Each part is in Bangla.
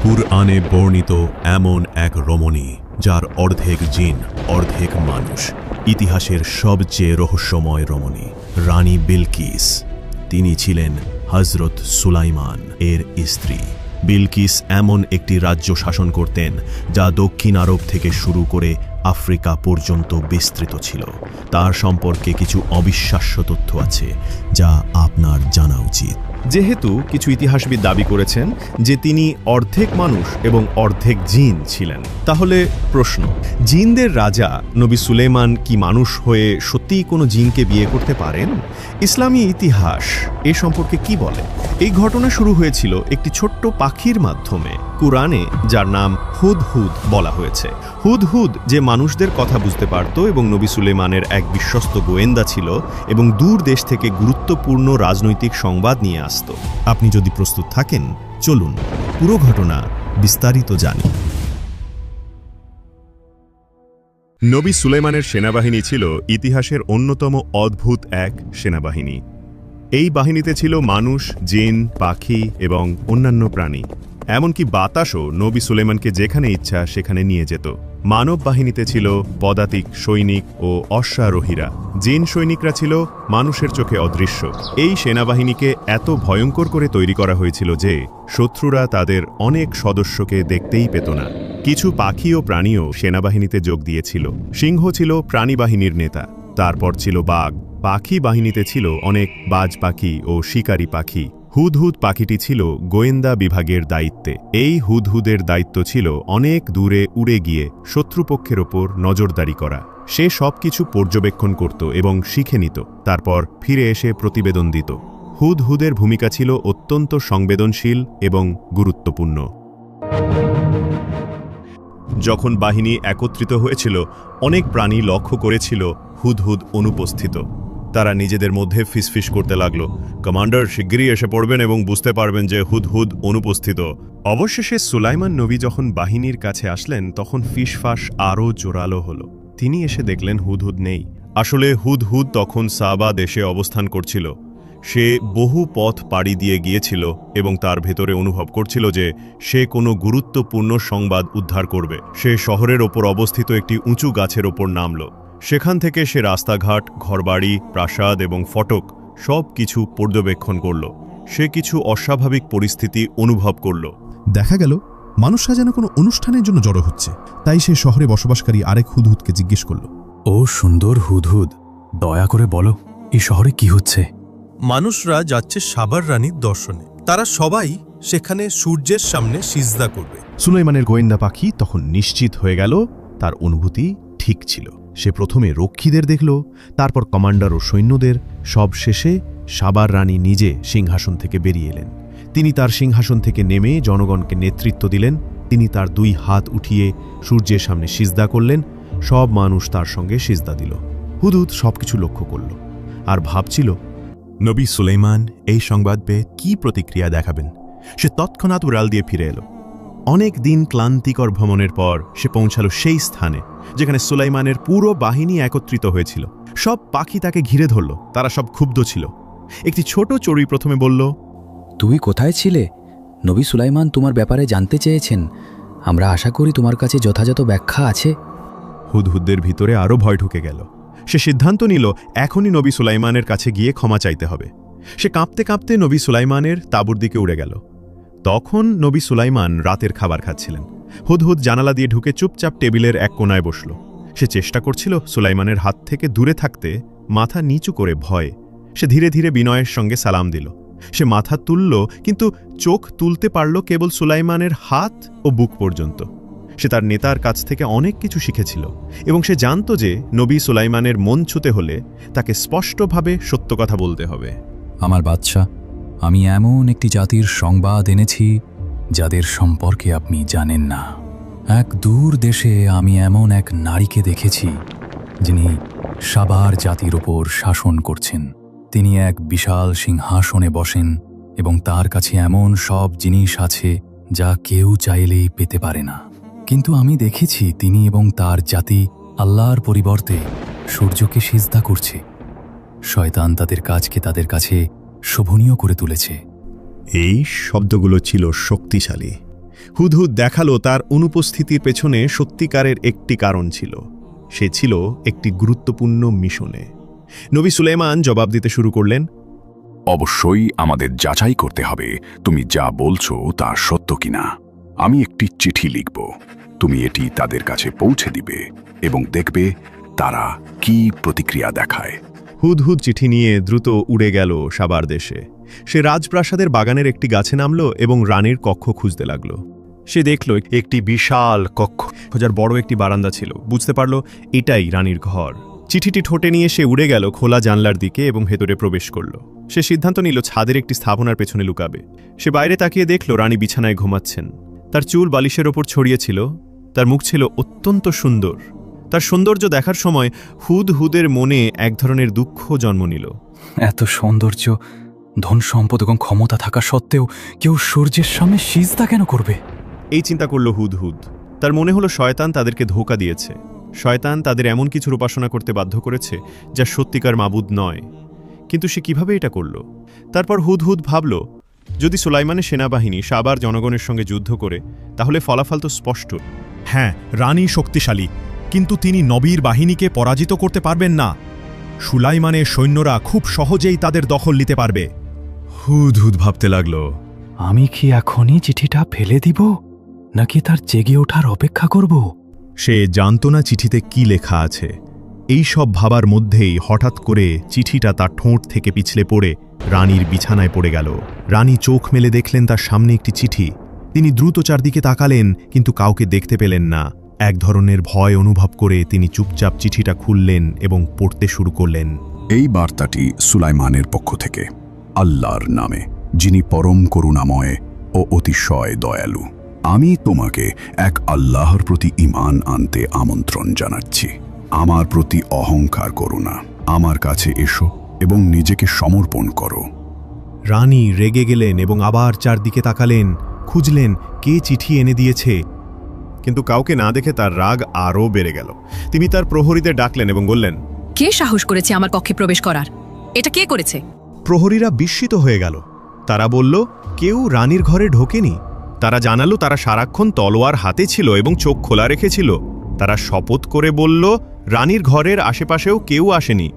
কুরআনে বর্ণিত এমন এক রমণী যার অর্ধেক জিন অর্ধেক মানুষ, ইতিহাসের সবচেয়ে রহস্যময় রমণী রানী বিলকিস। তিনি ছিলেন হযরত সুলাইমান এর স্ত্রী। বিলকিস এমন একটি রাজ্য শাসন করতেন যা দক্ষিণ আরব থেকে শুরু করে আফ্রিকা পর্যন্ত বিস্তৃত ছিল। তার সম্পর্কে কিছু অবিশ্বাস্য তথ্য আছে যা আপনার জানা উচিত। যেহেতু কিছু ইতিহাসবিদ দাবি করেছেন যে তিনি অর্ধেক মানুষ এবং অর্ধেক জিন ছিলেন, তাহলে প্রশ্ন, জিনদের রাজা নবী সুলাইমান কি মানুষ হয়ে সত্যিই কোনো জিনকে বিয়ে করতে পারেন? ইসলামী ইতিহাস এ সম্পর্কে কি বলে? এই ঘটনা শুরু হয়েছিল একটি ছোট্ট পাখির মাধ্যমে, কুরআনে যার নাম হুদহুদ বলা হয়েছে। হুদহুদ যে মানুষদের কথা বুঝতে পারত এবং নবী সুলাইমানের এক বিশ্বস্ত গোয়েন্দা ছিল এবং দূর দেশ থেকে গুরুত্বপূর্ণ রাজনৈতিক সংবাদ নিয়ে আসত। আপনি যদি প্রস্তুত থাকেন, চলুন পুরো ঘটনা বিস্তারিত জানি। নবী সুলাইমানের সেনাবাহিনী ছিল ইতিহাসের অন্যতম অদ্ভুত এক সেনাবাহিনী। এই বাহিনীতে ছিল মানুষ, জিন, পাখি এবং অন্যান্য প্রাণী। এমনকি বাতাসও নবী সুলাইমানকে যেখানে ইচ্ছা সেখানে নিয়ে যেত। মানব বাহিনীতে ছিল পদাতিক সৈনিক ও অশ্বারোহীরা। জিন সৈনিকরা ছিল মানুষের চোখে অদৃশ্য। এই সেনাবাহিনীকে এত ভয়ঙ্কর করে তৈরি করা হয়েছিল যে শত্রুরা তাদের অনেক সদস্যকে দেখতেই পেত না। কিছু পাখি ও প্রাণীও সেনাবাহিনীতে যোগ দিয়েছিল। সিংহ ছিল প্রাণী বাহিনীর নেতা, তারপর ছিল বাঘ। পাখি বাহিনীতে ছিল অনেক বাজ পাখি ও শিকারী পাখি। হুদহুদ পাখিটি ছিল গোয়েন্দা বিভাগের দায়িত্বে। এই হুদহুদের দায়িত্ব ছিল অনেক দূরে উড়ে গিয়ে শত্রুপক্ষের ওপর নজরদারি করা। সে সবকিছু পর্যবেক্ষণ করত এবং শিখে নিত, তারপর ফিরে এসে প্রতিবেদন দিত। হুদহুদের ভূমিকা ছিল অত্যন্ত সংবেদনশীল এবং গুরুত্বপূর্ণ। যখন বাহিনী একত্রিত হয়েছিল, অনেক প্রাণী লক্ষ্য করেছিল হুদহুদ অনুপস্থিত। তারা নিজেদের মধ্যে ফিসফিস করতে লাগল, কমান্ডার শিগগিরই এসে পড়বেন এবং বুঝতে পারবেন যে হুদহুদ অনুপস্থিত। অবশেষে সুলাইমান নবী যখন বাহিনীর কাছে আসলেন, তখন ফিসফাস আরও জোরালো হল। তিনি এসে দেখলেন হুদহুদ নেই। আসলে হুদহুদ তখন সাবা দেশে অবস্থান করছিল। সে বহু পথ পাড়ি দিয়ে গিয়েছিল এবং তার ভেতরে অনুভব করছিল যে সে কোনো গুরুত্বপূর্ণ সংবাদ উদ্ধার করবে। সে শহরের ওপর অবস্থিত একটি উঁচু গাছের ওপর নামল। সেখান থেকে সে রাস্তাঘাট, ঘরবাড়ি, প্রাসাদ এবং ফটক সব কিছু পর্যবেক্ষণ করল। সে কিছু অস্বাভাবিক পরিস্থিতি অনুভব করল। দেখা গেল মানুষরা যেন কোনো অনুষ্ঠানের জন্য জড়ো হচ্ছে। তাই সে শহরে বসবাসকারী আরেক হুদহুদকে জিজ্ঞেস করল, ও সুন্দর হুদহুদ, দয়া করে বলো, এই শহরে কি হচ্ছে? মানুষরা যাচ্ছে সাবার রানীর দর্শনে। তারা সবাই সেখানে সূর্যের সামনে সিজদা করবে। সুলাইমানের গোয়েন্দা পাখি তখন নিশ্চিত হয়ে গেল তার অনুভূতি ঠিক ছিল। সে প্রথমে রক্ষীদের দেখল, তারপর কমান্ডার ও সৈন্যদের। সব শেষে সাবার রানী নিজে সিংহাসন থেকে বেরিয়ে এলেন। তিনি তার সিংহাসন থেকে নেমে জনগণকে নেতৃত্ব দিলেন। তিনি তার দুই হাত উঠিয়ে সূর্যের সামনে সিজদা করলেন। সব মানুষ তার সঙ্গে সিজদা দিল। হুদহুদ সবকিছু লক্ষ্য করল আর ভাবছিল, নবী সুলাইমান এই সংবাদ পেয়ে কি প্রতিক্রিয়া দেখাবেন। সে তৎক্ষণাৎ উড়াল দিয়ে ফিরে এলো। অনেক দিন ক্লান্তিকর ভ্রমণের পর সে পৌঁছালো সেই স্থানে যেখানে সুলাইমানের পুরো বাহিনী একত্রিত হয়েছিল। সব পাখি তাকে ঘিরে ধরল। তারা সব ক্ষুব্ধ ছিল। একটি ছোট চড়ুই প্রথমে বলল, তুমি কোথায় ছিলে? নবী সুলাইমান তোমার ব্যাপারে জানতে চেয়েছেন। আমরা আশা করি তোমার কাছে যথাযথ ব্যাখ্যা আছে। হুদহুদের ভিতরে আরও ভয় ঢুকে গেল। সে সিদ্ধান্ত নিল এখনই নবী সুলাইমানের কাছে গিয়ে ক্ষমা চাইতে হবে। সে কাঁপতে কাঁপতে নবী সুলাইমানের তাঁবুর দিকে উড়ে গেল। তখন নবী সুলাইমান রাতের খাবার খাচ্ছিলেন। হুদহুদ জানালা দিয়ে ঢুকে চুপচাপ টেবিলের এক কোণায় বসল। সে চেষ্টা করছিল সুলাইমানের হাত থেকে দূরে থাকতে, মাথা নিচু করে ভয়ে। সে ধীরে ধীরে বিনয়ের সঙ্গে সালাম দিল। সে মাথা তুলল, কিন্তু চোখ তুলতে পারল কেবল সুলাইমানের হাত ও বুক পর্যন্ত। সে তার নেতার কাছ থেকে অনেক কিছু শিখেছিল এবং সে জানত যে নবী সুলাইমানের মন ছুঁতে হলে তাকে স্পষ্টভাবে সত্য কথা বলতে হবে। আমার বাদশা, আমি এমন একটি জাতির সংবাদ এনেছি যাদের সম্পর্কে আপনি জানেন না। এক দূর দেশে আমি এমন এক নারীকে দেখেছি যিনি সাবার জাতির ওপর শাসন করছেন। তিনি এক বিশাল সিংহাসনে বসেন এবং তার কাছে এমন সব জিনিস আছে যা কেউ চাইলেই পেতে পারে না। কিন্তু আমি দেখেছি তিনি এবং তার জাতি আল্লাহর পরিবর্তে সূর্যকে সিজদা করছে। শয়তান তাদের কাজকে তাদের কাছে শোভনীয় করে তুলেছে। এই শব্দগুলো ছিল শক্তিশালী। হুদহুদ দেখালো তার অনুপস্থিতির পেছনে সত্যিকারের একটি কারণ ছিল। সে ছিল একটি গুরুত্বপূর্ণ মিশনে। নবী সুলাইমান জবাব দিতে শুরু করলেন, অবশ্যই আমাদের যাচাই করতে হবে তুমি যা বলছো তা সত্য কিনা। আমি একটি চিঠি লিখব, তুমি এটি তাদের কাছে পৌঁছে দিবে এবং দেখবে তারা কি প্রতিক্রিয়া দেখায়। হুদহুদ চিঠি নিয়ে দ্রুত উড়ে গেল সাবার দেশে। সে রাজপ্রাসাদের বাগানের একটি গাছে নামল এবং রানীর কক্ষ খুঁজতে লাগল। সে দেখল একটি বিশাল কক্ষ, যার বড় একটি বারান্দা ছিল। বুঝতে পারল এটাই রানীর ঘর। চিঠিটি ঠোঁটে নিয়ে সে উড়ে গেল খোলা জানলার দিকে এবং ভেতরে প্রবেশ করল। সে সিদ্ধান্ত নিল ছাদের একটি স্থাপনার পেছনে লুকাবে। সে বাইরে তাকিয়ে দেখল রানী বিছানায় ঘুমাচ্ছেন। তার চুল বালিশের ওপর ছড়িয়েছিল। তার মুখ ছিল অত্যন্ত সুন্দর। তার সৌন্দর্য দেখার সময় হুদহুদের মনে এক ধরনের দুঃখ জন্ম নিল। এত সৌন্দর্য, ধন সম্পদ এবং ক্ষমতা থাকা সত্ত্বেও কেউ সূর্যের সামনে সিজদা কেন করবে? এই চিন্তা করল হুদহুদ। তার মনে হলো শয়তান তাদেরকে ধোঁকা দিয়েছে। শয়তান তাদের এমন কিছুর উপাসনা করতে বাধ্য করেছে যা সত্যিকার মাবুদ নয়। কিন্তু সে কিভাবে এটা করল? তারপর হুদহুদ ভাবল, যদি সুলাইমানের সেনাবাহিনী সাবার জনগণের সঙ্গে যুদ্ধ করে, তাহলে ফলাফল তো স্পষ্ট। হ্যাঁ, রানী শক্তিশালী, কিন্তু তিনি নবীর বাহিনীকে পরাজিত করতে পারবেন না। সুলাইমানের সৈন্যরা খুব সহজেই তাদের দখল নিতে পারবে। হুদহুদ ভাবতে লাগল, আমি কি এখনই চিঠিটা ফেলে দিব, নাকি তার জেগে ওঠার অপেক্ষা করব? সে জানত না চিঠিতে কি লেখা আছে। এই সব ভাবার মধ্যেই হঠাৎ করে চিঠিটা তার ঠোঁট থেকে পিছলে পড়ে রানীর বিছানায় পড়ে গেল। রানী চোখ মেলে দেখলেন তার সামনে একটি চিঠি। তিনি দ্রুত চারদিকে তাকালেন, কিন্তু কাউকে দেখতে পেলেন না। এক ধরনের ভয় অনুভব করে তিনি চুপচাপ চিঠিটা খুললেন এবং পড়তে শুরু করলেন। এই বার্তাটি সুলাইমানের পক্ষ থেকে, আল্লাহর নামে, যিনি পরম করুণাময় ও অতিশয় দয়ালু। আমি তোমাকে এক আল্লাহর প্রতি ঈমান আনতে আমন্ত্রণ জানাচ্ছি। আমার প্রতি অহংকার করো না। আমার কাছে এসো এবং নিজেকে সমর্পণ করো। রানী রেগে গেলেন এবং আবার চারদিকে তাকালেন, খুঁজলেন কে চিঠি এনে দিয়েছে। কিন্তু কাউকে না দেখে তার রাগ আরও বেড়ে গেল। তিনি তার প্রহরীদের ডাকলেন এবং বললেন, কে সাহস করেছে আমার কক্ষে প্রবেশ করার? এটা কে করেছে? প্রহরীরা বিস্মিত হয়ে গেল। তারা বলল, কেউ রানীর ঘরে ঢোকেনি। তারা জানালো তারা সারাক্ষণ তলোয়ার হাতে ছিল এবং চোখ খোলা রেখেছিল। তারা শপথ করে বলল, রানীর ঘরের আশেপাশেও কেউ আসেনি।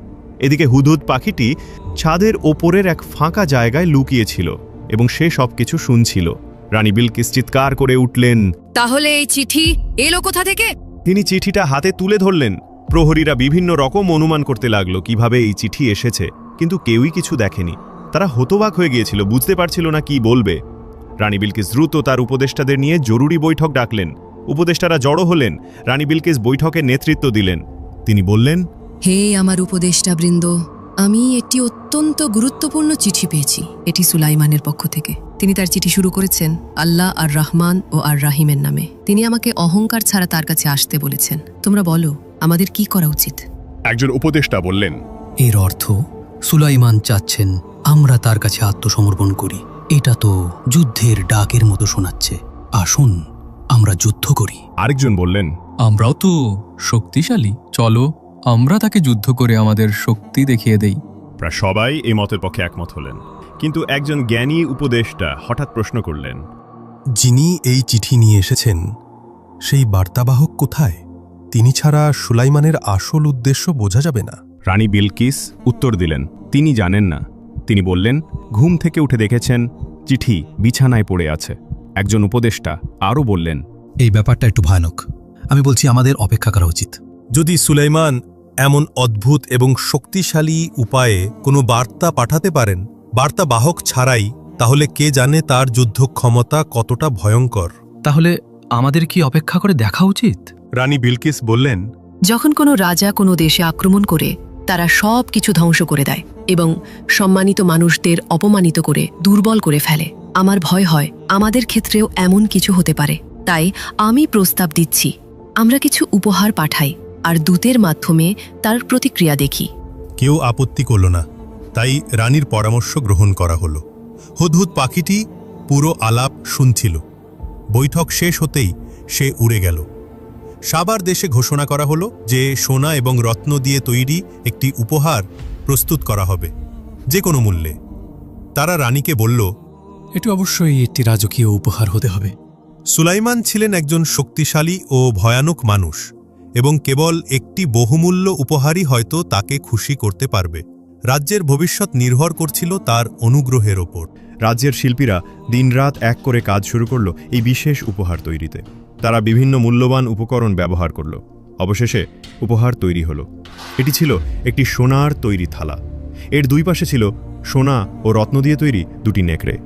এদিকে হুদহুদ পাখিটি ছাদের ওপরের এক ফাঁকা জায়গায় লুকিয়েছিল এবং সে সবকিছু শুনছিল। রানী বিলকিস চিৎকার করে উঠলেন, তাহলে এই চিঠি এলো কোথা থেকে? তিনি চিঠিটা হাতে তুলে ধরলেন। প্রহরীরা বিভিন্ন রকম অনুমান করতে লাগলো কিভাবে এই চিঠি এসেছে, কিন্তু কেউই কিছু দেখেনি। তারা হতবাক হয়ে গিয়েছিল, বুঝতে পারছিল না কি বলবে। রানী বিলকিস দ্রুত তার উপদেষ্টাদের নিয়ে জরুরি বৈঠক ডাকলেন। উপদেষ্টারা জড়ো হলেন। রানী বিলকিস বৈঠকের নেতৃত্ব দিলেন। তিনি বললেন, হে আমার উপদেষ্টা বৃন্দ, আমি একটি অত্যন্ত গুরুত্বপূর্ণ চিঠি পেয়েছি। এটি সুলাইমানের পক্ষ থেকে। তিনি তার চিঠি শুরু করেছেন আল্লাহ আর রহমান ও আর রাহিমের নামে। তিনি আমাকে অহংকার ছাড়া তার কাছে আসতে বলেছেন। তোমরা বলো, আমাদের কি করা উচিত? একজন উপদেষ্টা বললেন, এর অর্থ সুলাইমান চাচ্ছেন আমরা তার কাছে আত্মসমর্পণ করি। এটা তো যুদ্ধের ডাকের মতো শোনাচ্ছে। আসুন আমরা যুদ্ধ করি। আরেকজন বললেন, আমরাও তো শক্তিশালী, চলো আমরা তাকে যুদ্ধ করে আমাদের শক্তি দেখিয়ে দেই। প্রায় সবাই এই মতের পক্ষে একমত হলেন। কিন্তু একজন জ্ঞানী উপদেষ্টা হঠাৎ প্রশ্ন করলেন, যিনি এই চিঠি নিয়ে এসেছেন সেই বার্তাবাহক কোথায়? তিনি ছাড়া সুলাইমানের আসল উদ্দেশ্য বোঝা যাবে না। রানী বিলকিস উত্তর দিলেন, তিনি জানেন না। তিনি বললেন, ঘুম থেকে উঠে দেখেছেন চিঠি বিছানায় পড়ে আছে। একজন উপদেষ্টা আরও বললেন, এই ব্যাপারটা একটু ভয়ানক। আমি বলছি আমাদের অপেক্ষা করা উচিত। যদি সুলাইমান এমন অদ্ভুত এবং শক্তিশালী উপায়ে কোনো বার্তা পাঠাতে পারেন বার্তাবাহক ছাড়াই, তাহলে কে জানে তার যুদ্ধ ক্ষমতা কতটা ভয়ঙ্কর। তাহলে আমাদের কি অপেক্ষা করে দেখা উচিত? রানী বিলকিস বললেন, যখন কোনো রাজা কোনো দেশে আক্রমণ করে তারা সব কিছু ধ্বংস করে দেয় এবং সম্মানিত মানুষদের অপমানিত করে দুর্বল করে ফেলে। আমার ভয় হয় আমাদের ক্ষেত্রেও এমন কিছু হতে পারে। তাই আমি প্রস্তাব দিচ্ছি, আমরা কিছু উপহার পাঠাই আর দূতের মাধ্যমে তার প্রতিক্রিয়া দেখি। কেউ আপত্তি করল না, তাই রানীর পরামর্শ গ্রহণ করা হলো। হুদহুদ পাখিটি পুরো আলাপ শুনছিল। বৈঠক শেষ হতেই সে উড়ে গেল। সাবার দেশে ঘোষণা করা হলো যে সোনা এবং রত্ন দিয়ে তৈরি একটি উপহার প্রস্তুত করা হবে, যে কোনো মূল্যে। তারা রানীকে বলল, এটি অবশ্যই একটি রাজকীয় উপহার হতে হবে। সুলাইমান ছিলেন একজন শক্তিশালী ও ভয়ানক মানুষ এবং কেবল একটি বহুমূল্য উপহারই হয়তো তাকে খুশি করতে পারবে। রাজ্যের ভবিষ্যৎ নির্ভর করছিল তার অনুগ্রহের ওপর। রাজ্যের শিল্পীরা দিনরাত এক করে কাজ শুরু করল এই বিশেষ উপহার তৈরিতে। তারা বিভিন্ন মূল্যবান উপকরণ ব্যবহার করল। অবশেষে উপহার তৈরি হলো। এটি ছিল একটি সোনার তৈরি থালা। এর দুই পাশে ছিল সোনা ও রত্ন দিয়ে তৈরি দুটি নেকড়ে।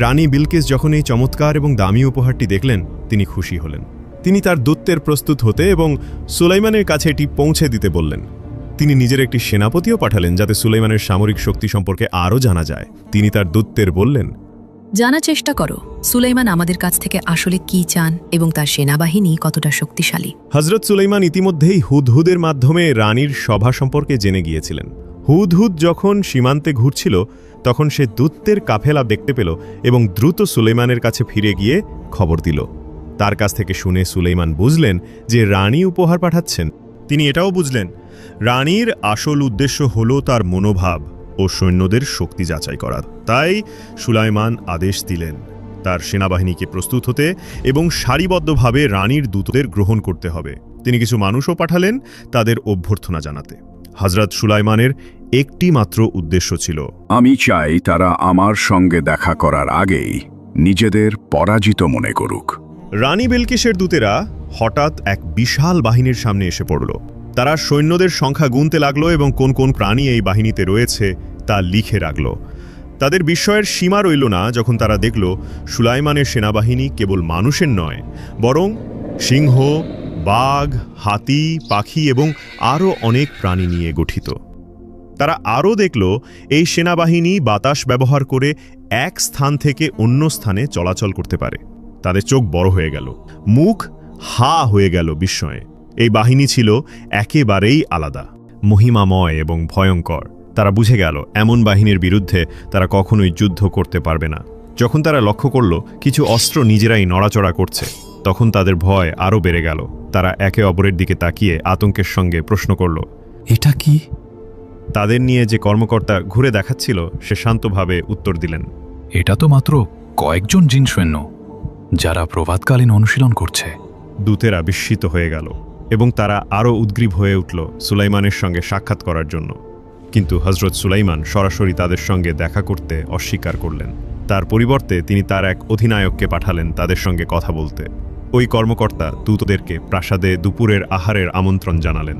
রানী বিলকিস যখন এই চমৎকার এবং দামি উপহারটি দেখলেন, তিনি খুশি হলেন। তিনি তার দূতের প্রস্তুত হতে এবং সুলাইমানের কাছে এটি পৌঁছে দিতে বললেন। তিনি নিজের একটি সেনাপতিও পাঠালেন যাতে সুলাইমানের সামরিক শক্তি সম্পর্কে আরও জানা যায়। তিনি তার দূতদের বললেন, জানার চেষ্টা করো সুলাইমান আমাদের কাছ থেকে আসলে কি চান এবং তার সেনাবাহিনী কতটা শক্তিশালী। হযরত সুলাইমান ইতিমধ্যেই হুদহুদের মাধ্যমে রানীর সভা সম্পর্কে জেনে গিয়েছিলেন। হুদহুদ যখন সীমান্তে ঘুরছিল তখন সে দূতদের কাফেলা দেখতে পেল এবং দ্রুত সুলাইমানের কাছে ফিরে গিয়ে খবর দিল। তার কাছ থেকে শুনে সুলাইমান বুঝলেন যে রানী উপহার পাঠাচ্ছেন। তিনি এটাও বুঝলেন রানীর আসল উদ্দেশ্য হল তার মনোভাব ও সৈন্যদের শক্তি যাচাই করা। তাই সুলাইমান আদেশ দিলেন তার সেনাবাহিনীকে প্রস্তুত হতে এবং সারিবদ্ধভাবে রানীর দূতদের গ্রহণ করতে হবে। তিনি কিছু মানুষও পাঠালেন তাদের অভ্যর্থনা জানাতে। হযরত সুলাইমানের একটি মাত্র উদ্দেশ্য ছিল, আমি চাই তারা আমার সঙ্গে দেখা করার আগেই নিজেদের পরাজিত মনে করুক। রানী বিলকিসের দূতেরা হঠাৎ এক বিশাল বাহিনীর সামনে এসে পড়ল। তারা সৈন্যদের সংখ্যা গুনতে লাগলো এবং কোন কোন প্রাণী এই বাহিনীতে রয়েছে তা লিখে রাখল। তাদের বিস্ময়ের সীমা রইল না যখন তারা দেখল সুলাইমানের সেনাবাহিনী কেবল মানুষের নয়, বরং সিংহ, বাঘ, হাতি, পাখি এবং আরও অনেক প্রাণী নিয়ে গঠিত। তারা আরও দেখল এই সেনাবাহিনী বাতাস ব্যবহার করে এক স্থান থেকে অন্য স্থানে চলাচল করতে পারে। তাদের চোখ বড় হয়ে গেল, মুখ হা হয়ে গেল বিস্ময়ে। এই বাহিনী ছিল একেবারেই আলাদা, মহিমাময় এবং ভয়ঙ্কর। তারা বুঝে গেল এমন বাহিনীর বিরুদ্ধে তারা কখনোই যুদ্ধ করতে পারবে না। যখন তারা লক্ষ্য করল কিছু অস্ত্র নিজেরাই নড়াচড়া করছে, তখন তাদের ভয় আরও বেড়ে গেল। তারা একে অপরের দিকে তাকিয়ে আতঙ্কের সঙ্গে প্রশ্ন করল, এটা কি? তাদের নিয়ে যে কর্মকর্তা ঘুরে দেখাচ্ছিল সে শান্তভাবে উত্তর দিলেন, এটা তো মাত্র কয়েকজন জিন সৈন্য যারা প্রভাতকালীন অনুশীলন করছে। দূতেরা বিস্মিত হয়ে গেল এবং তারা আরও উদ্গ্রীব হয়ে উঠল সুলাইমানের সঙ্গে সাক্ষাৎ করার জন্য। কিন্তু হযরত সুলাইমান সরাসরি তাদের সঙ্গে দেখা করতে অস্বীকার করলেন। তার পরিবর্তে তিনি তার এক অধিনায়ককে পাঠালেন তাদের সঙ্গে কথা বলতে। ওই কর্মকর্তা দূতদেরকে প্রাসাদে দুপুরের আহারের আমন্ত্রণ জানালেন।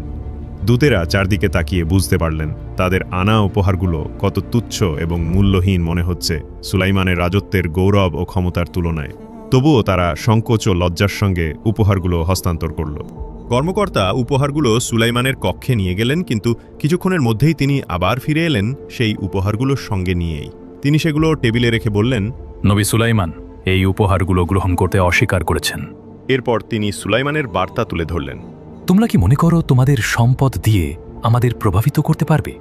দূতেরা চারদিকে তাকিয়ে বুঝতে পারলেন তাদের আনা উপহারগুলো কত তুচ্ছ এবং মূল্যহীন মনে হচ্ছে সুলাইমানের রাজত্বের গৌরব ও ক্ষমতার তুলনায়। তবুও তারা সংকোচ ও লজ্জার সঙ্গে উপহারগুলো হস্তান্তর করল। কর্মকর্তা উপহারগুলো সুলাইমানের কক্ষে নিয়ে গেলেন, কিন্তু কিছুক্ষণের মধ্যেই তিনি আবার ফিরে এলেন সেই উপহারগুলোর সঙ্গে নিয়েই। তিনি সেগুলো টেবিলে রেখে বললেন, নবী সুলাইমান এই উপহারগুলো গ্রহণ করতে অস্বীকার করেছেন। এরপর তিনি সুলাইমানের বার্তা তুলে ধরলেন, তোমরা কি মনে করো তোমাদের সম্পদ দিয়ে আমাদের প্রভাবিত করতে পারবে?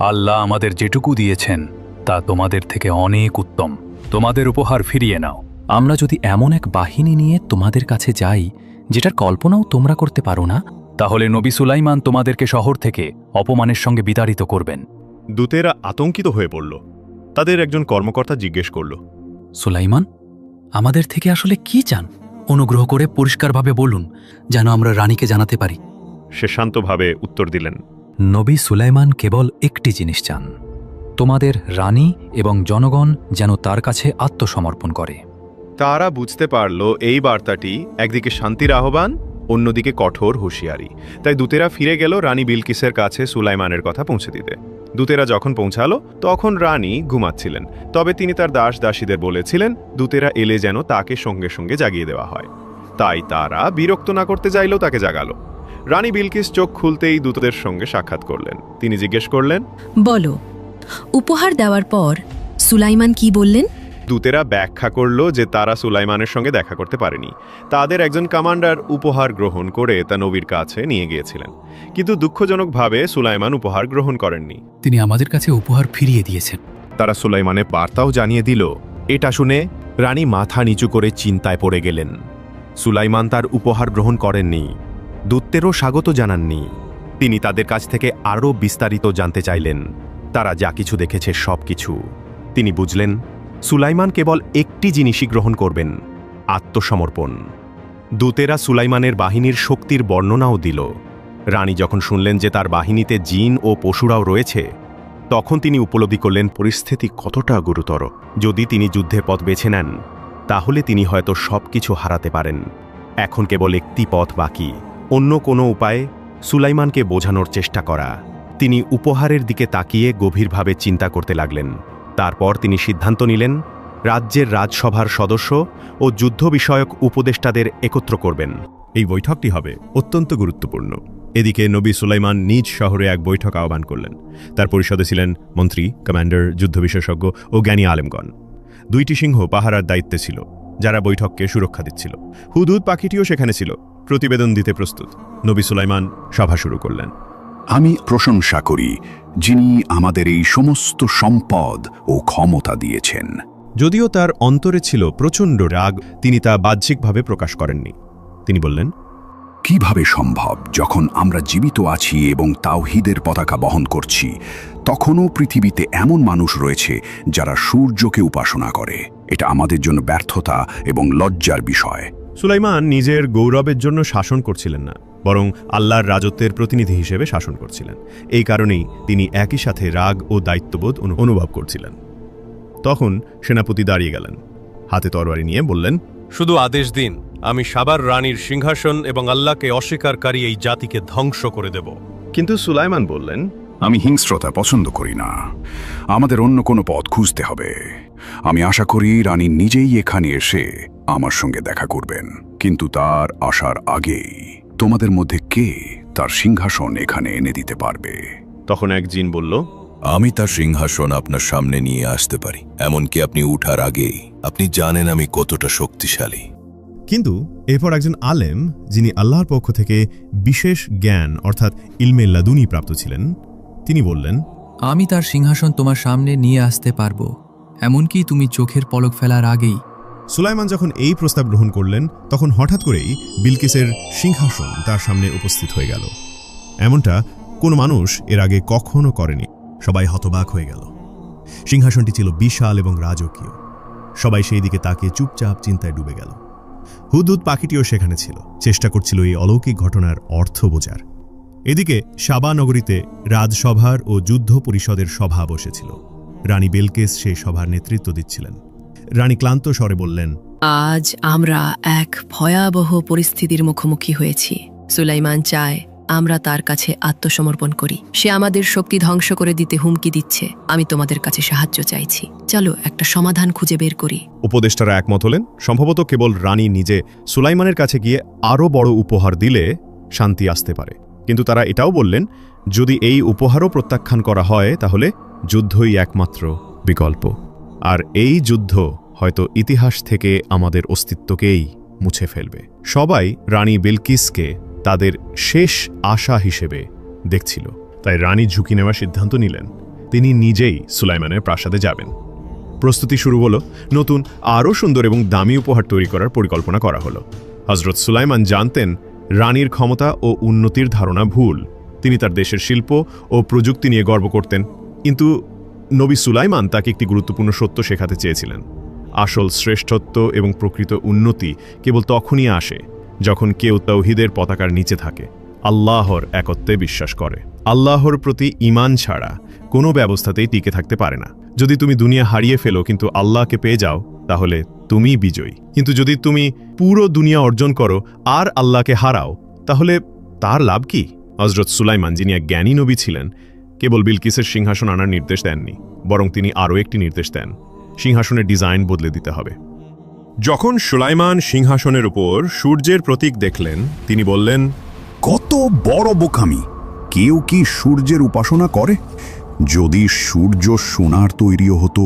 আল্লাহ আমাদের যেটুকু দিয়েছেন তা তোমাদের থেকে অনেক উত্তম। তোমাদের উপহার ফিরিয়ে নাও। আমরা যদি এমন এক বাহিনী নিয়ে তোমাদের কাছে যাই যেটার কল্পনাও তোমরা করতে পারো না, তাহলে নবী সুলাইমান তোমাদেরকে শহর থেকে অপমানের সঙ্গে বিতাড়িত করবেন। দূতেরা আতঙ্কিত হয়ে পড়ল। তাদের একজন কর্মকর্তা জিজ্ঞেস করল, সুলাইমান আমাদের থেকে আসলে কি চান? অনুগ্রহ করে পরিষ্কারভাবে বলুন যেন আমরা রানীকে জানাতে পারি। সে শান্তভাবে উত্তর দিলেন, নবী সুলাইমান কেবল একটি জিনিস চান, তোমাদের রানী এবং জনগণ যেন তার কাছে আত্মসমর্পণ করে। তারা বুঝতে পারল এই বার্তাটি একদিকে শান্তির আহ্বান, অন্যদিকে কঠোর হুঁশিয়ারি। তাই দূতেরা ফিরে গেল রানী বিলকিসের কাছে সুলাইমানের কথা পৌঁছে দিতে। দূতেরা যখন পৌঁছালো তখন রানী ঘুমাচ্ছিলেন, তবে তিনি তার দাস দাসীদের বলেছিলেন দূতেরা এলে যেন তাকে সঙ্গে সঙ্গে জাগিয়ে দেওয়া হয়। তাই তারা বিরক্ত না করতে চাইলেও তাকে জাগালো। রানী বিলকিস চোখ খুলতেই দূতদের সঙ্গে সাক্ষাৎ করলেন। তিনি জিজ্ঞেস করলেন, বলো, উপহার দেওয়ার পর সুলাইমান কি বললেন? দূতেরা ব্যাখ্যা করল যে তারা সুলাইমানের সঙ্গে দেখা করতে পারেনি। তাদের একজন কমান্ডার উপহার গ্রহণ করে তা নবীর কাছে নিয়ে গিয়েছিলেন, কিন্তু দুঃখজনকভাবে সুলাইমান উপহার গ্রহণ করেননি। তিনি আমাদের কাছে উপহার ফিরিয়ে দিয়েছেন। তারা সুলাইমানের বার্তাও জানিয়ে দিল। এটা শুনে রানী মাথা নিচু করে চিন্তায় পড়ে গেলেন। সুলাইমান তার উপহার গ্রহণ করেননি, দূতদেরও স্বাগত জানাননি। তিনি তাদের কাছ থেকে আরও বিস্তারিত জানতে চাইলেন, তারা যা কিছু দেখেছে সব কিছু। তিনি বুঝলেন সুলাইমান কেবল একটি জিনিসই গ্রহণ করবেন, আত্মসমর্পণ। দূতেরা সুলাইমানের বাহিনীর শক্তির বর্ণনাও দিল। রানী যখন শুনলেন যে তার বাহিনীতে জিন ও পশুরাও রয়েছে, তখন তিনি উপলব্ধি করলেন পরিস্থিতি কতটা গুরুতর। যদি তিনি যুদ্ধে পথ বেছে নেন, তাহলে তিনি হয়তো সবকিছু হারাতে পারেন। এখন কেবল একটি পথ বাকি, অন্য কোনো উপায়ে সুলাইমানকে বোঝানোর চেষ্টা করা। তিনি উপহারের দিকে তাকিয়ে গভীরভাবে চিন্তা করতে লাগলেন। তারপর তিনি সিদ্ধান্ত নিলেন রাজ্যের রাজসভার সদস্য ও যুদ্ধ বিষয়ক উপদেষ্টাদের একত্র করবেন। এই বৈঠকটি হবে অত্যন্ত গুরুত্বপূর্ণ। এদিকে নবী সুলাইমান নিজ শহরে এক বৈঠক আহ্বান করলেন। তার পরিষদে ছিলেন মন্ত্রী, কমান্ডার, যুদ্ধ বিশেষজ্ঞ ও জ্ঞানী আলেমগণ। 2টি সিংহ পাহারার দায়িত্বে ছিল, যারা বৈঠককে সুরক্ষা দিচ্ছিল। হুদহুদ পাখিটিও সেখানে ছিল, প্রতিবেদন দিতে প্রস্তুত। নবী সুলাইমান সভা শুরু করলেন। আমি প্রশংসা করি যিনি আমাদের এই সমস্ত সম্পদ ও ক্ষমতা দিয়েছেন। যদিও তার অন্তরে ছিল প্রচণ্ড রাগ, তিনি তা বাহ্যিকভাবে প্রকাশ করেননি। তিনি বললেন, কিভাবে সম্ভব যখন আমরা জীবিত আছি এবং তাওহীদের পতাকা বহন করছি, তখনও পৃথিবীতে এমন মানুষ রয়েছে যারা সূর্যকে উপাসনা করে? এটা আমাদের জন্য ব্যর্থতা এবং লজ্জার বিষয়। সুলাইমান নিজের গৌরবের জন্য শাসন করছিলেন না, বরং আল্লাহর রাজত্বের প্রতিনিধি হিসেবে শাসন করছিলেন। এই কারণেই তিনি একই সাথে রাগ ও দায়িত্ববোধ অনুভব করছিলেন। তখন সেনাপতি দাঁড়িয়ে গেলেন, হাতে তরবারি নিয়ে বললেন, শুধু আদেশ দিন, আমি সাবার রানীর সিংহাসন এবং আল্লাহকে অস্বীকারী এই জাতিকে ধ্বংস করে দেব। কিন্তু সুলাইমান বললেন, আমি হিংস্রতা পছন্দ করি না, আমাদের অন্য কোনো পথ খুঁজতে হবে। আমি আশা করি রানী নিজেই এখানে এসে আমার সঙ্গে দেখা করবেন, কিন্তু তার আসার আগেই তোমাদের মধ্যে কে তার সিংহাসন এখানে এনে দিতে পারবে? তখন এক জিন বলল, আমি তার সিংহাসন আপনার সামনে নিয়ে আসতে পারি, এমনকি আপনি উঠার আগেই। আপনি জানেন আমি কতটা শক্তিশালী। কিন্তু এরপর একজন আলেম, যিনি আল্লাহর পক্ষ থেকে বিশেষ জ্ঞান অর্থাৎ ইলমে লাদুনি প্রাপ্ত ছিলেন, তিনি বললেন, আমি তার সিংহাসন তোমার সামনে নিয়ে আসতে পারবো, এমনকি তুমি চোখের পলক ফেলার আগেই। সুলাইমান যখন এই প্রস্তাব গ্রহণ করলেন, তখন হঠাৎ করেই বিলকিসের সিংহাসন তার সামনে উপস্থিত হয়ে গেল। এমনটা কোনো মানুষ এর আগে কখনো করেনি। সবাই হতবাক হয়ে গেল। সিংহাসনটি ছিল বিশাল এবং রাজকীয়। সবাই সেই দিকে তাকিয়ে চুপচাপ চিন্তায় ডুবে গেল। হুদহুদ পাখিটিও সেখানে ছিল, চেষ্টা করছিল এই অলৌকিক ঘটনার অর্থ বোঝার। এদিকে সাবা নগরীতে রাজসভার ও যুদ্ধ পরিষদের সভা বসেছিল। রানী বিলকিস সেই সভার নেতৃত্ব দিচ্ছিলেন। রানী ক্লান্ত স্বরে বললেন, আজ আমরা এক ভয়াবহ পরিস্থিতির মুখোমুখি হয়েছি। সুলাইমান চায় আমরা তার কাছে আত্মসমর্পণ করি। সে আমাদের শক্তি ধ্বংস করে দিতে হুমকি দিচ্ছে। আমি তোমাদের কাছে সাহায্য চাইছি, চলো একটা সমাধান খুঁজে বের করি। উপদেষ্টারা একমত হলেন। সম্ভবত কেবল রানী নিজে সুলাইমানের কাছে গিয়ে আরও বড় উপহার দিলে শান্তি আসতে পারে। কিন্তু তারা এটাও বললেন, যদি এই উপহারও প্রত্যাখ্যান করা হয়, তাহলে যুদ্ধই একমাত্র বিকল্প। আর এই যুদ্ধ হয়তো ইতিহাস থেকে আমাদের অস্তিত্বকেই মুছে ফেলবে। সবাই রানী বিলকিসকে তাদের শেষ আশা হিসেবে দেখছিল। তাই রানী ঝুঁকি নেওয়ার সিদ্ধান্ত নিলেন। তিনি নিজেই সুলাইমানের প্রাসাদে যাবেন। প্রস্তুতি শুরু হলো। নতুন আরও সুন্দর এবং দামি উপহার তৈরি করার পরিকল্পনা করা হলো। হযরত সুলাইমান জানতেন রানীর ক্ষমতা ও উন্নতির ধারণা ভুল। তিনি তার দেশের শিল্প ও প্রযুক্তি নিয়ে গর্ব করতেন। কিন্তু নবী সুলাইমান তাকে একটি গুরুত্বপূর্ণ সত্য শেখাতে চেয়েছিলেন। আসল শ্রেষ্ঠত্ব এবং প্রকৃত উন্নতি কেবল তখনই আসে যখন কেউ তাওহীদের পতাকার নিচে থাকে, আল্লাহর একত্বে বিশ্বাস করে। আল্লাহর প্রতি ঈমান ছাড়া কোনো ব্যবস্থাতেই টিকে থাকতে পারে না। যদি তুমি দুনিয়া হারিয়ে ফেলো কিন্তু আল্লাহকে পেয়ে যাও, তাহলে তুমিই বিজয়ী। কিন্তু যদি তুমি পুরো দুনিয়া অর্জন করো আর আল্লাহকে হারাও, তাহলে তার লাভ কি? হযরত সুলাইমান, যিনি এক জ্ঞানী নবী ছিলেন, কেবল বিলকিসের সিংহাসন আনার নির্দেশ দেননি, বরং তিনি আরও একটি নির্দেশ দেন, সিংহাসনের ডিজাইন বদলে দিতে হবে। যখন সুলাইমান সিংহাসনের উপর সূর্যের প্রতীক দেখলেন, তিনি বললেন, কত বড় বোকামি! কেউ কি সূর্যের উপাসনা করে? যদি সূর্য সোনার তৈরিও হতো,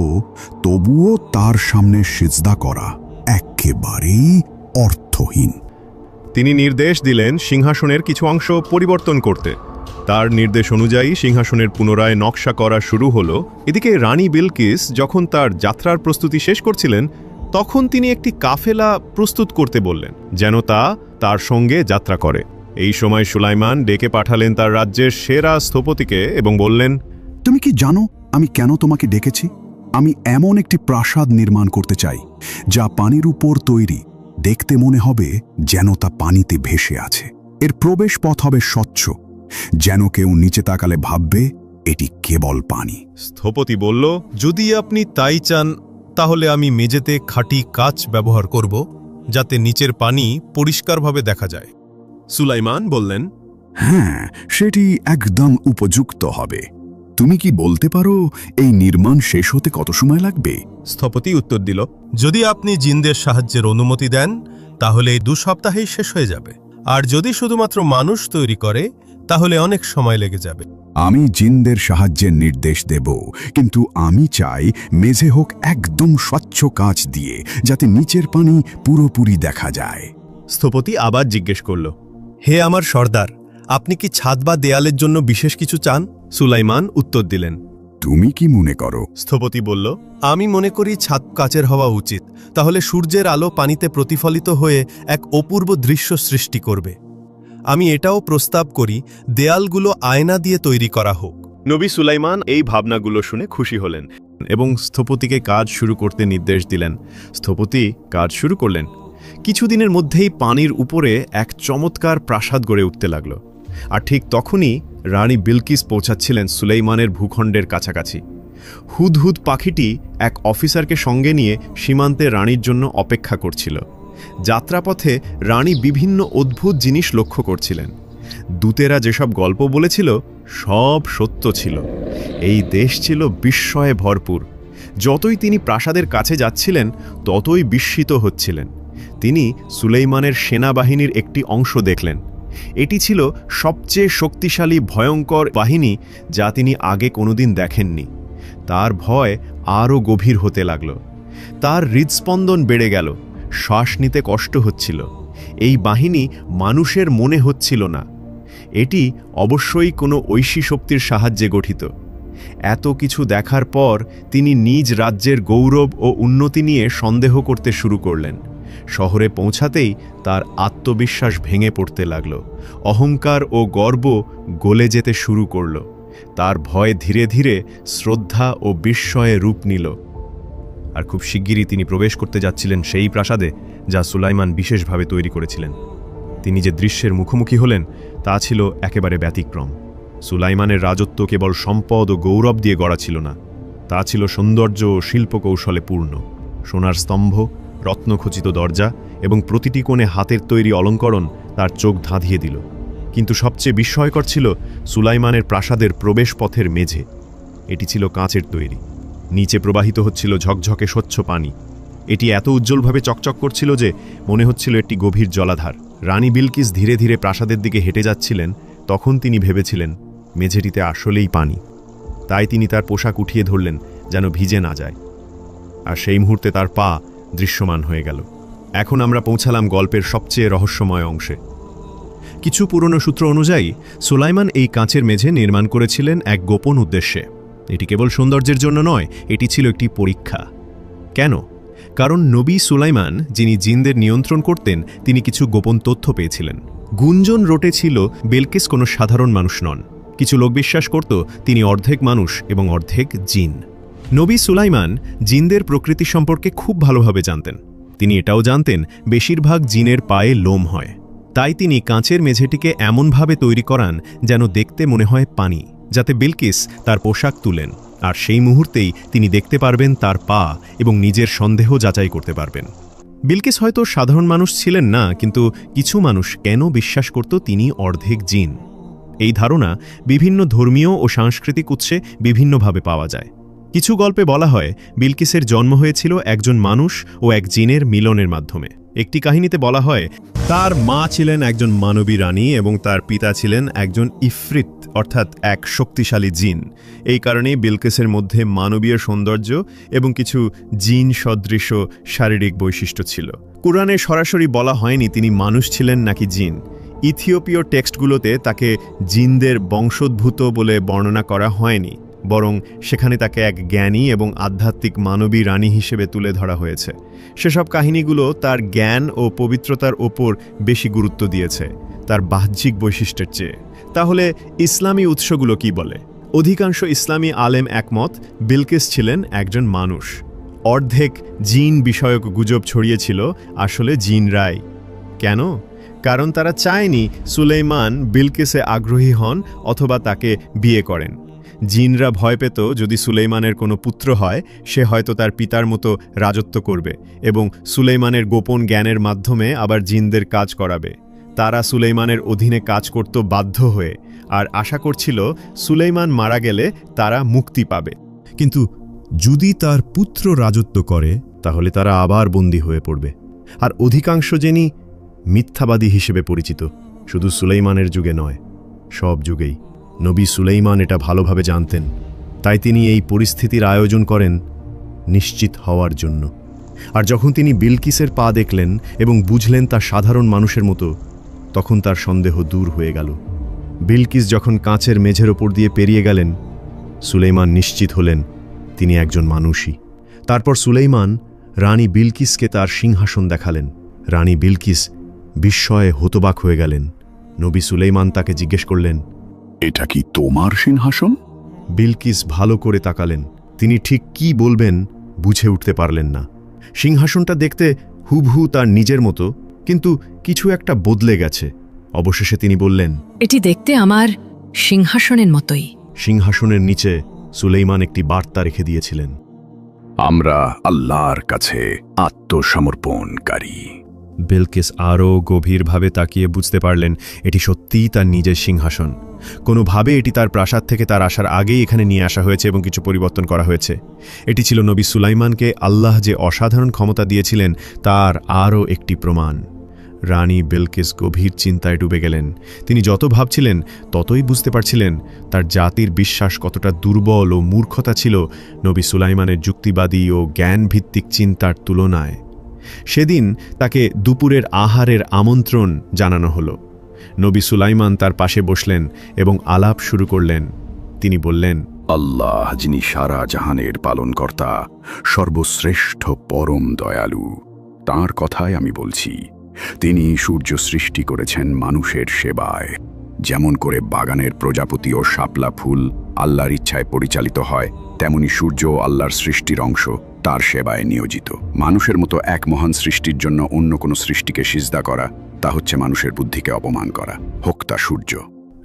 তবুও তার সামনে সিজদা করা একেবারেই অর্থহীন। তিনি নির্দেশ দিলেন সিংহাসনের কিছু অংশ পরিবর্তন করতে। তার নির্দেশ অনুযায়ী সিংহাসনের পুনরায় নকশা করা শুরু হলো। এদিকে রানী বিলকিস যখন তার যাত্রার প্রস্তুতি শেষ করছিলেন, তখন তিনি একটি কাফেলা প্রস্তুত করতে বললেন, যেন তা তার সঙ্গে যাত্রা করে। এই সময় সুলাইমান ডেকে পাঠালেন তার রাজ্যের সেরা স্থপতিকে এবং বললেন, তুমি কি জানো আমি কেন তোমাকে ডেকেছি? আমি এমন একটি প্রাসাদ নির্মাণ করতে চাই যা পানির উপর তৈরি, দেখতে মনে হবে যেন তা পানিতে ভেসে আছে। এর প্রবেশ পথ হবে স্বচ্ছ, যেন কেউ নিচে তাকালে ভাববে এটি কেবল পানি। স্থপতি বলল, যদি আপনি তাই চান তাহলে আমি মেঝেতে খাঁটি কাচ ব্যবহার করব, যাতে নিচের পানি পরিষ্কারভাবে দেখা যায়। সুলাইমান বললেন, হ্যাঁ, সেটি একদম উপযুক্ত হবে। তুমি কি বলতে পারো এই নির্মাণ শেষ হতে কত সময় লাগবে? স্থপতি উত্তর দিল, যদি আপনি জিনদের সাহায্যের অনুমতি দেন তাহলে 2 সপ্তাহেই শেষ হয়ে যাবে, আর যদি শুধুমাত্র মানুষ তৈরি করে তাহলে অনেক সময় লেগে যাবে। আমি জিনদের সাহায্যের নির্দেশ দেব, কিন্তু আমি চাই মেঝে হোক একদম স্বচ্ছ কাঁচ দিয়ে, যাতে নিচের পানি পুরোপুরি দেখা যায়। স্থপতি আবার জিজ্ঞেস করল, হে আমার সর্দার, আপনি কি ছাদ বা দেয়ালের জন্য বিশেষ কিছু চান? সুলাইমান উত্তর দিলেন, তুমি কি মনে করো? স্থপতি বলল, আমি মনে করি ছাদ কাচের হওয়া উচিত, তাহলে সূর্যের আলো পানিতে প্রতিফলিত হয়ে এক অপূর্ব দৃশ্য সৃষ্টি করবে। আমি এটাও প্রস্তাব করি দেয়ালগুলো আয়না দিয়ে তৈরি করা হোক। নবী সুলাইমান এই ভাবনাগুলো শুনে খুশি হলেন এবং স্থপতিকে কাজ শুরু করতে নির্দেশ দিলেন। স্থপতি কাজ শুরু করলেন। কিছুদিনের মধ্যেই পানির উপরে এক চমৎকার প্রাসাদ গড়ে উঠতে লাগল। আর ঠিক তখনই রানী বিলকিস পৌঁছাচ্ছিলেন সুলাইমানের ভূখণ্ডের কাছাকাছি। হুদহুদ পাখিটি এক অফিসারকে সঙ্গে নিয়ে সীমান্তে রানীর জন্য অপেক্ষা করছিল। যাত্রাপথে রানী বিভিন্ন অদ্ভুত জিনিস লক্ষ্য করছিলেন। দূতেরা যেসব গল্প বলেছিল সব সত্য ছিল। এই দেশ ছিল বিস্ময়ে ভরপুর। যতই তিনি প্রাসাদের কাছে যাচ্ছিলেন ততই বিস্মিত হচ্ছিলেন। তিনি সুলাইমানের সেনাবাহিনীর একটি অংশ দেখলেন। এটি ছিল সবচেয়ে শক্তিশালী ভয়ঙ্কর বাহিনী যা তিনি আগে কোনোদিন দেখেননি। তার ভয় আরও গভীর হতে লাগল। তার হৃদস্পন্দন বেড়ে গেল, শ্বাস নিতে কষ্ট হচ্ছিল। এই বাহিনী মানুষের মনে হচ্ছিল না। এটি অবশ্যই কোনো ঐশী শক্তির সাহায্যে গঠিত। এত কিছু দেখার পর তিনি নিজ রাজ্যের গৌরব ও উন্নতি নিয়ে সন্দেহ করতে শুরু করলেন। শহরে পৌঁছাতেই তার আত্মবিশ্বাস ভেঙে পড়তে লাগল। অহংকার ও গর্ব গলে যেতে শুরু করল। তার ভয় ধীরে ধীরে শ্রদ্ধা ও বিস্ময়ে রূপ নিল। আর খুব শিগগিরই তিনি প্রবেশ করতে যাচ্ছিলেন সেই প্রাসাদে যা সুলাইমান বিশেষভাবে তৈরি করেছিলেন। তিনি যে দৃশ্যের মুখোমুখি হলেন তা ছিল একেবারে ব্যতিক্রম। সুলাইমানের রাজত্ব কেবল সম্পদ ও গৌরব দিয়ে গড়া ছিল না, তা ছিল সৌন্দর্য ও শিল্পকৌশলে পূর্ণ। সোনার স্তম্ভ, রত্নখচিত দরজা এবং প্রতিটি কোণে হাতের তৈরি অলঙ্করণ তার চোখ ধাঁধিয়ে দিল। কিন্তু সবচেয়ে বিস্ময়কর ছিল সুলাইমানের প্রাসাদের প্রবেশ পথের মেঝে। এটি ছিল কাঁচের তৈরি। নিচে প্রবাহিত হচ্ছিল ঝকঝকে স্বচ্ছ পানি। এটি এত উজ্জ্বলভাবে চকচক করছিল যে মনে হচ্ছিল একটি গভীর জলাধার। রানী বিলকিস ধীরে ধীরে প্রাসাদের দিকে হেঁটে যাচ্ছিলেন। তখন তিনি ভেবেছিলেন মেঝেটিতে আসলেই পানি। তাই তিনি তার পোশাক উঠিয়ে ধরলেন যেন ভিজে না যায়। আর সেই মুহূর্তে তার পা দৃশ্যমান হয়ে গেল। এখন আমরা পৌঁছালাম গল্পের সবচেয়ে রহস্যময় অংশে। কিছু পুরনো সূত্র অনুযায়ী সুলাইমান এই কাঁচের মেঝে নির্মাণ করেছিলেন এক গোপন উদ্দেশ্যে। এটি কেবল সৌন্দর্যের জন্য নয়, এটি ছিল একটি পরীক্ষা। কেন? কারণ নবী সুলাইমান, যিনি জিনদের নিয়ন্ত্রণ করতেন, তিনি কিছু গোপন তথ্য পেয়েছিলেন। গুঞ্জন রটেছিল বিলকিস কোনো সাধারণ মানুষ নন। কিছু লোক বিশ্বাস করত তিনি অর্ধেক মানুষ এবং অর্ধেক জিন। নবী সুলাইমান জিনদের প্রকৃতি সম্পর্কে খুব ভালোভাবে জানতেন। তিনি এটাও জানতেন বেশিরভাগ জিনের পায়ে লোম হয়। তাই তিনি কাঁচের মেঝেটিকে এমনভাবে তৈরি করান যেন দেখতে মনে হয় পানি, যাতে বিলকিস তার পোশাক তুলেন। আর সেই মুহূর্তেই তিনি দেখতে পারবেন তার পা এবং নিজের সন্দেহ যাচাই করতে পারবেন। বিলকিস হয়তো সাধারণ মানুষ ছিলেন না, কিন্তু কিছু মানুষ কেন বিশ্বাস করত তিনি অর্ধেক জিন? এই ধারণা বিভিন্ন ধর্মীয় ও সাংস্কৃতিক উৎসে বিভিন্নভাবে পাওয়া যায়। কিছু গল্পে বলা হয় বিলকিসের জন্ম হয়েছিল একজন মানুষ ও এক জিনের মিলনের মাধ্যমে। একটি কাহিনীতে বলা হয় তার মা ছিলেন একজন মানবী রানী এবং তার পিতা ছিলেন একজন ইফরিত, অর্থাৎ এক শক্তিশালী জিন। এই কারণেই বিলকিসের মধ্যে মানবীয় সৌন্দর্য এবং কিছু জিন সদৃশ শারীরিক বৈশিষ্ট্য ছিল। কুরআনে সরাসরি বলা হয়নি তিনি মানুষ ছিলেন নাকি জিন। ইথিওপীয় টেক্সটগুলোতে তাকে জিনদের বংশোদ্ভূত বলে বর্ণনা করা হয়নি, বরং সেখানে তাকে এক জ্ঞানী এবং আধ্যাত্মিক মানবী রানী হিসেবে তুলে ধরা হয়েছে। সেসব কাহিনীগুলো তার জ্ঞান ও পবিত্রতার ওপর বেশি গুরুত্ব দিয়েছে তার বাহ্যিক বৈশিষ্ট্যের চেয়ে। তাহলে ইসলামী উৎসগুলো কি বলে? অধিকাংশ ইসলামী আলেম একমত বিলকিস ছিলেন একজন মানুষ। অর্ধেক জিন বিষয়ক গুজব ছড়িয়েছিল আসলে জিনরাই। কেন? কারণ তারা চায়নি সুলাইমান বিলকিসে আগ্রহী হন অথবা তাকে বিয়ে করেন। জিনরা ভয় পেত যদি সুলাইমানের কোনো পুত্র হয় সে হয়তো তার পিতার মতো রাজত্ব করবে এবং সুলাইমানের গোপন জ্ঞানের মাধ্যমে আবার জিনদের কাজ করাবে। তারা সুলাইমানের অধীনে কাজ করত বাধ্য হয়ে, আর আশা করছিল সুলাইমান মারা গেলে তারা মুক্তি পাবে। কিন্তু যদি তার পুত্র রাজত্ব করে তাহলে তারা আবার বন্দী হয়ে পড়বে। আর অধিকাংশ জিনই মিথ্যাবাদী হিসেবে পরিচিত, শুধু সুলাইমানের যুগে নয়, সব যুগেই। নবী সুলাইমান এটা ভালোভাবে জানতেন, তাই তিনি এই পরিস্থিতির আয়োজন করেন নিশ্চিত হওয়ার জন্য। আর যখন তিনি বিলকিসের পা দেখলেন এবং বুঝলেন তা সাধারণ মানুষের মতো, তখন তার সন্দেহ দূর হয়ে গেল। বিলকিস যখন কাঁচের মেঝের ওপর দিয়ে পেরিয়ে গেলেন, সুলাইমান নিশ্চিত হলেন তিনি একজন মানুষই। তারপর সুলাইমান রানী বিলকিসকে তার সিংহাসন দেখালেন। রানী বিলকিস বিস্ময়ে হতবাক হয়ে গেলেন। নবী সুলাইমান তাকে জিজ্ঞেস করলেন, এটা কি তোমার সিংহাসন? বিলকিস ভালো করে তাকালেন। তিনি ঠিক কি বলবেন বুঝে উঠতে পারলেন না। সিংহাসনটা দেখতে হুবহু তার নিজের মতো, কিন্তু কিছু একটা বদলে গেছে। অবশেষে তিনি বললেন, এটি দেখতে আমার সিংহাসনের মতোই। সিংহাসনের নিচে সুলাইমান একটি বার্তা রেখে দিয়েছিলেন, আমরা আল্লাহর কাছে আত্মসমর্পণকারী। বিলকিস আরও গভীরভাবে তাকিয়ে বুঝতে পারলেন এটি সত্যিই তার নিজের সিংহাসন। কোনোভাবে এটি তার প্রাসাদ থেকে তার আসার আগেই এখানে নিয়ে আসা হয়েছে এবং কিছু পরিবর্তন করা হয়েছে। এটি ছিল নবী সুলাইমানকে আল্লাহ যে অসাধারণ ক্ষমতা দিয়েছিলেন তার আরও একটি প্রমাণ। রানী বিলকিস গভীর চিন্তায় ডুবে গেলেন। তিনি যত ভাবছিলেন ততই বুঝতে পারছিলেন তার জাতির বিশ্বাস কতটা দুর্বল ও মূর্খতা ছিল নবী সুলাইমানের যুক্তিবাদী ও জ্ঞানভিত্তিক চিন্তার তুলনায়। সেদিন তাকে দুপুরের আহারের আমন্ত্রণ জানানো হলো। নবী সুলাইমান তার পাশে বসলেন এবং আলাপ শুরু করলেন। তিনি বললেন, আল্লাহ যিনি সারা জাহানের পালনকর্তা, সর্বশ্রেষ্ঠ পরম দয়ালু, তাঁর কথাই আমি বলছি। তিনি সূর্য সৃষ্টি করেছেন মানুষের সেবায়। যেমন করে বাগানের প্রজাপতি ও শাপলা ফুল আল্লাহর ইচ্ছায় পরিচালিত হয়, তেমনি সূর্য আল্লাহর সৃষ্টির অংশ, তার সেবায় নিয়োজিত। মানুষের মতো এক মহান সৃষ্টির জন্য অন্য কোনো সৃষ্টিকে সিজদা করা, তা হচ্ছে মানুষের বুদ্ধিকে অপমান করা, হোক তা সূর্য।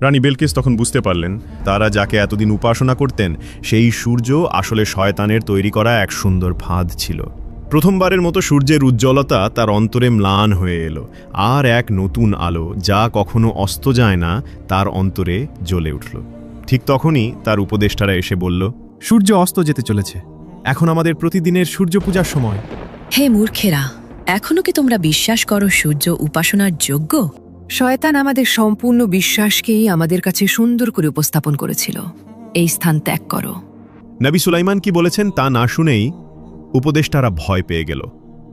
রানী বিলকিস তখন বুঝতে পারলেন তারা যাকে এতদিন উপাসনা করতেন সেই সূর্য আসলে শয়তানের তৈরি করা এক সুন্দর ফাঁদ ছিল। প্রথমবারের মতো সূর্যের উজ্জ্বলতা তার অন্তরে ম্লান হয়ে এলো, আর এক নতুন আলো যা কখনো অস্ত যায় না তার অন্তরে জ্বলে উঠল। ঠিক তখনই তার উপদেষ্টারা এসে বলল, সূর্য অস্ত যেতে চলেছে, এখন আমাদের প্রতিদিনের সূর্য পূজার সময়। হে মূর্খেরা, এখনো কি তোমরা বিশ্বাস করো সূর্য উপাসনার যোগ্য? শয়তান আমাদের সম্পূর্ণ বিশ্বাসকেই আমাদের কাছে সুন্দর করে উপস্থাপন করেছিল। এই স্থান ত্যাগ করো। নবী সুলাইমান কি বলেছেন তা না শুনেই উপদেষ্টারা ভয় পেয়ে গেল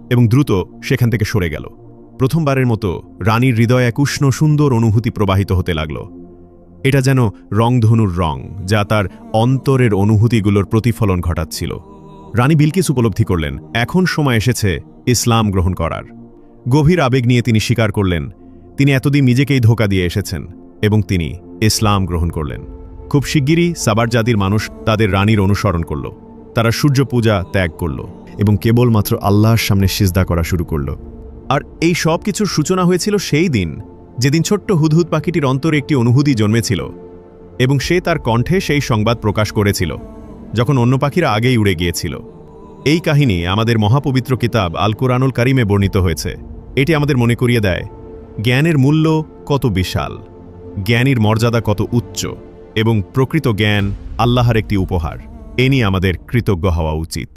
এবং দ্রুত সেখান থেকে সরে গেল। প্রথমবারের মতো রানীর হৃদয়ে এক উষ্ণ সুন্দর অনুভূতি প্রবাহিত হতে লাগল। এটা যেন রংধনুর রং, যা তার অন্তরের অনুভূতিগুলোর প্রতিফলন ঘটাচ্ছিল। রানী বিলকিস উপলব্ধি করলেন এখন সময় এসেছে ইসলাম গ্রহণ করার। গভীর আবেগ নিয়ে তিনি স্বীকার করলেন তিনি এতদিন নিজেকেই ধোঁকা দিয়ে এসেছেন এবং তিনি ইসলাম গ্রহণ করলেন। খুব শিগগিরই সাবার জাতির মানুষ তাদের রানীর অনুসরণ করল। তারা সূর্য পূজা ত্যাগ করল এবং কেবলমাত্র আল্লাহর সামনে সিজদা করা শুরু করল। আর এই সব কিছুর সূচনা হয়েছিল সেই দিন যেদিন ছোট্ট হুদহুদ পাখিটির অন্তরে একটি অনুভূতি জন্মেছিল এবং সে তার কণ্ঠে সেই সংবাদ প্রকাশ করেছিল যখন অন্য পাখিরা আগেই উড়ে গিয়েছিল। এই কাহিনী আমাদের মহাপবিত্র কিতাব আল কুরআনুল কারীমে বর্ণিত হয়েছে। এটি আমাদের মনে করিয়ে দেয় জ্ঞানের মূল্য কত বিশাল, জ্ঞানীর মর্যাদা কত উচ্চ এবং প্রকৃত জ্ঞান আল্লাহর একটি উপহার। এ নিয়ে আমাদের কৃতজ্ঞ হওয়া উচিত।